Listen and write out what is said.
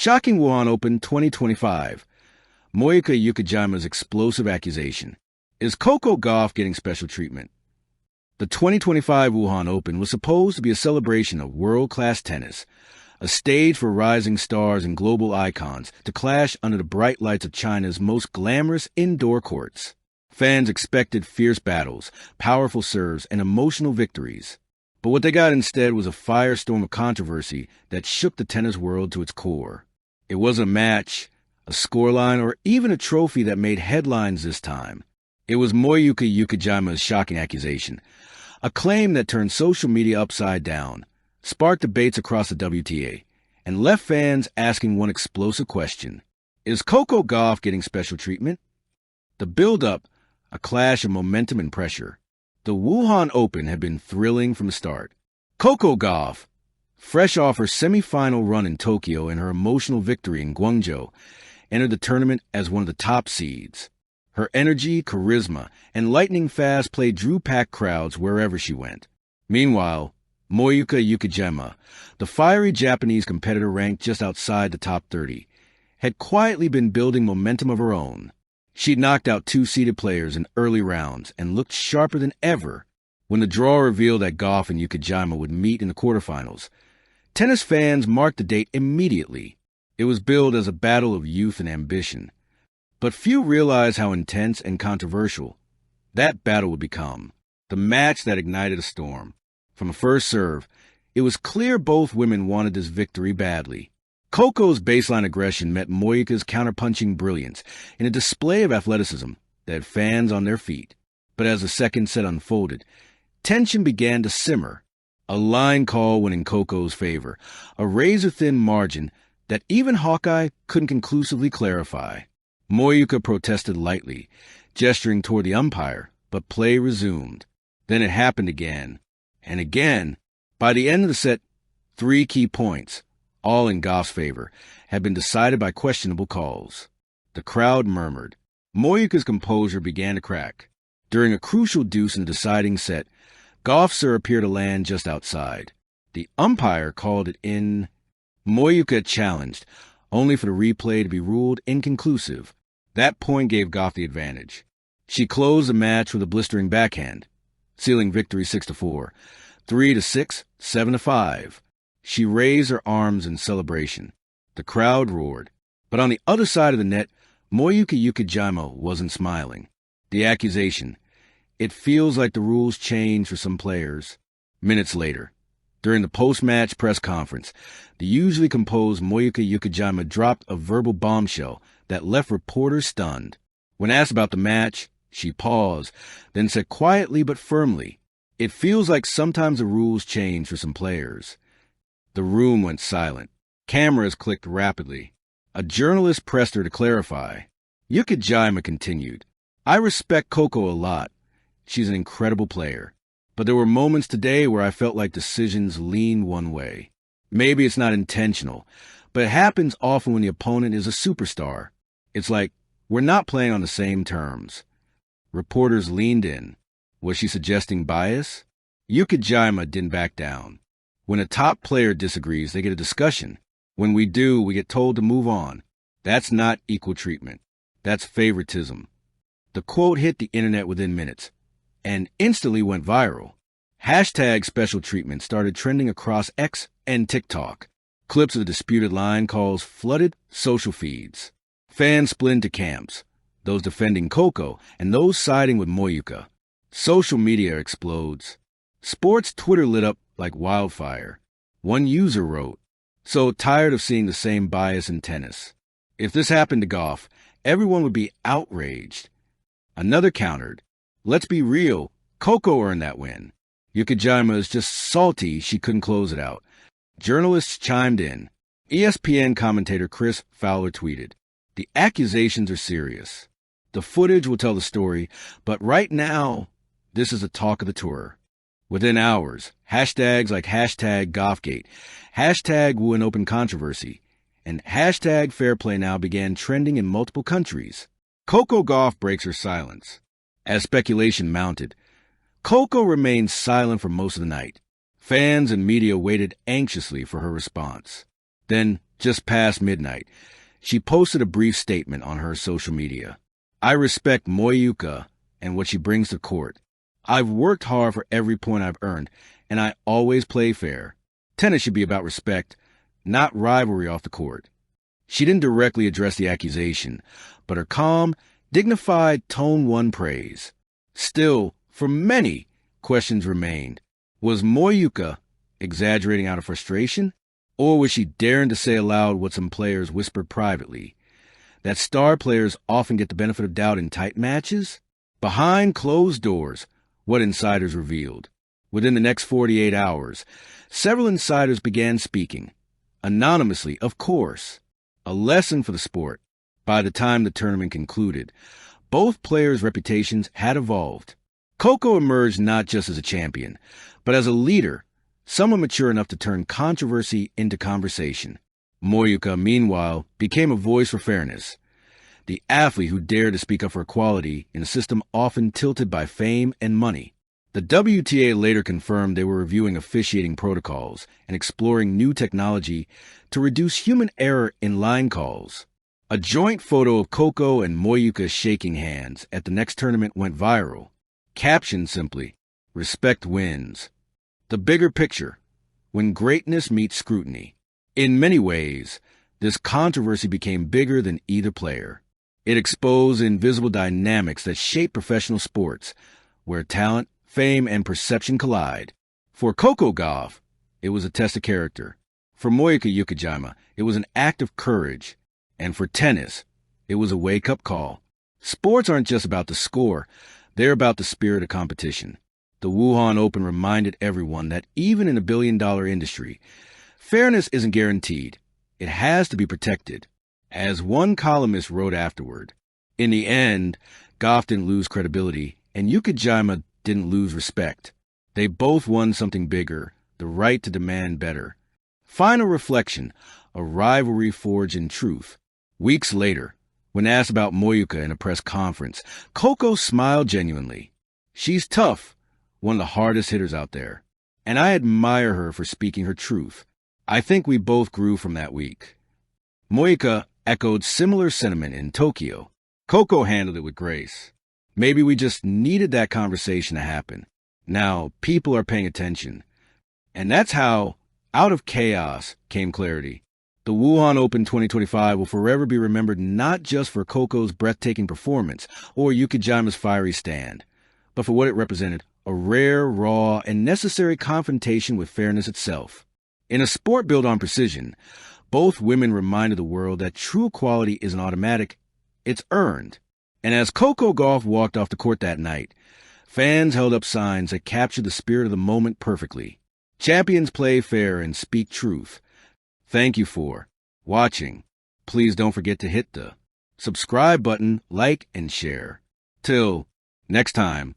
Shocking Wuhan Open 2025. Moyuka Uchijima's explosive accusation. Is Coco Gauff getting special treatment? The 2025 Wuhan Open was supposed to be a celebration of world-class tennis, a stage for rising stars and global icons to clash under the bright lights of China's most glamorous indoor courts. Fans expected fierce battles, powerful serves, and emotional victories. But what they got instead was a firestorm of controversy that shook the tennis world to its core. It wasn't a match, a scoreline, or even a trophy that made headlines this time. It was Moyuka Uchijima's shocking accusation, a claim that turned social media upside down, sparked debates across the WTA, and left fans asking one explosive question. Is Coco Gauff getting special treatment? The build-up, a clash of momentum and pressure. The Wuhan Open had been thrilling from the start. Coco Gauff, fresh off her semi-final run in Tokyo and her emotional victory in Guangzhou, entered the tournament as one of the top seeds. Her energy, charisma, and lightning-fast play drew packed crowds wherever she went. Meanwhile, Moyuka Uchijima, the fiery Japanese competitor ranked just outside the top 30, had quietly been building momentum of her own. She'd knocked out two-seeded players in early rounds and looked sharper than ever when the draw revealed that Gauff and Uchijima would meet in the quarterfinals. Tennis fans marked the date immediately. It was billed as a battle of youth and ambition. But few realized how intense and controversial that battle would become, the match that ignited a storm. From the first serve, it was clear both women wanted this victory badly. Coco's baseline aggression met Moyuka's counterpunching brilliance in a display of athleticism that had fans on their feet. But as the second set unfolded, tension began to simmer. A line call went in Coco's favor, a razor-thin margin that even Hawkeye couldn't conclusively clarify. Moyuka protested lightly, gesturing toward the umpire, but play resumed. Then it happened again, and again. By the end of the set, 3 key points, all in Gauff's favor, had been decided by questionable calls. The crowd murmured. Moyuka's composure began to crack. During a crucial deuce in the deciding set, Gauff's serve appeared to land just outside. The umpire called it in. Moyuka challenged, only for the replay to be ruled inconclusive. That point gave Gauff the advantage. She closed the match with a blistering backhand, sealing victory 6-4, 3-6, 7-5. She raised her arms in celebration. The crowd roared. But on the other side of the net, Moyuka Uchijima wasn't smiling. The accusation. It feels like the rules changed for some players. Minutes later, during the post-match press conference, the usually composed Moyuka Uchijima dropped a verbal bombshell that left reporters stunned. When asked about the match, she paused, then said quietly but firmly, "It feels like sometimes the rules change for some players." The room went silent. Cameras clicked rapidly. A journalist pressed her to clarify. Uchijima continued, "I respect Coco a lot. She's an incredible player. But there were moments today where I felt like decisions leaned one way. Maybe it's not intentional, but it happens often when the opponent is a superstar. It's like, we're not playing on the same terms." Reporters leaned in. Was she suggesting bias? Uchijima didn't back down. When a top player disagrees, they get a discussion. When we do, we get told to move on. That's not equal treatment. That's favoritism. The quote hit the internet within minutes and instantly went viral. #special treatment started trending across X and TikTok. Clips of the disputed line calls flooded social feeds. Fans split into camps, those defending Coco and those siding with Moyuka. Social media explodes. Sports Twitter lit up like wildfire. One user wrote, "So tired of seeing the same bias in tennis. If this happened to Gauff, everyone would be outraged." Another countered, "Let's be real, Coco earned that win. Uchijima is just salty she couldn't close it out." Journalists chimed in. ESPN commentator Chris Fowler tweeted, "The accusations are serious. The footage will tell the story, but right now, this is the talk of the tour." Within hours, hashtags like #GauffGate, #Wuhan Open Controversy, and #FairPlayNow began trending in multiple countries. Coco Gauff breaks her silence. As speculation mounted, Coco remained silent for most of the night. Fans and media waited anxiously for her response. Then, Just past midnight, she posted a brief statement on her social media. "I respect Moyuka and what she brings to court. I've worked hard for every point I've earned, and I always play fair. Tennis should be about respect, not rivalry off the court." She didn't directly address the accusation, but her calm, dignified tone won praise. Still, for many, questions remained. Was Moyuka exaggerating out of frustration? Or was she daring to say aloud what some players whispered privately? That star players often get the benefit of doubt in tight matches? Behind closed doors, what insiders revealed. Within the next 48 hours, several insiders began speaking. Anonymously, of course. A lesson for the sport. By the time the tournament concluded, both players' reputations had evolved. Coco emerged not just as a champion, but as a leader, someone mature enough to turn controversy into conversation. Moyuka, meanwhile, became a voice for fairness. The athlete who dared to speak up for equality in a system often tilted by fame and money. The WTA later confirmed they were reviewing officiating protocols and exploring new technology to reduce human error in line calls. A joint photo of Coco and Moyuka shaking hands at the next tournament went viral. Captioned simply, "Respect wins." The bigger picture, when greatness meets scrutiny. In many ways, this controversy became bigger than either player. It exposed invisible dynamics that shape professional sports, where talent, fame, and perception collide. For Coco Gauff, it was a test of character. For Moyuka Uchijima, it was an act of courage. And for tennis, it was a wake-up call. Sports aren't just about the score, they're about the spirit of competition. The Wuhan Open reminded everyone that even in a billion-dollar industry, fairness isn't guaranteed. It has to be protected. As one columnist wrote afterward, in the end, Gauff didn't lose credibility, and Uchijima didn't lose respect. They both won something bigger, the right to demand better. Final reflection, a rivalry forged in truth. Weeks later, when asked about Moyuka in a press conference, Coco smiled genuinely. "She's tough, one of the hardest hitters out there, and I admire her for speaking her truth. I think we both grew from that week." Moyuka echoed similar sentiment in Tokyo. Coco handled it with grace. Maybe we just needed that conversation to happen. Now, people are paying attention. And that's how, out of chaos, came clarity. The Wuhan Open 2025 will forever be remembered not just for Coco's breathtaking performance or Ukijima's fiery stand, but for what it represented, a rare, raw, and necessary confrontation with fairness itself. In a sport built on precision, both women reminded the world that true equality isn't automatic, it's earned. And as Coco Gauff walked off the court that night, fans held up signs that captured the spirit of the moment perfectly. Champions play fair and speak truth. Thank you for watching. Please don't forget to hit the subscribe button, like, and share. Till next time.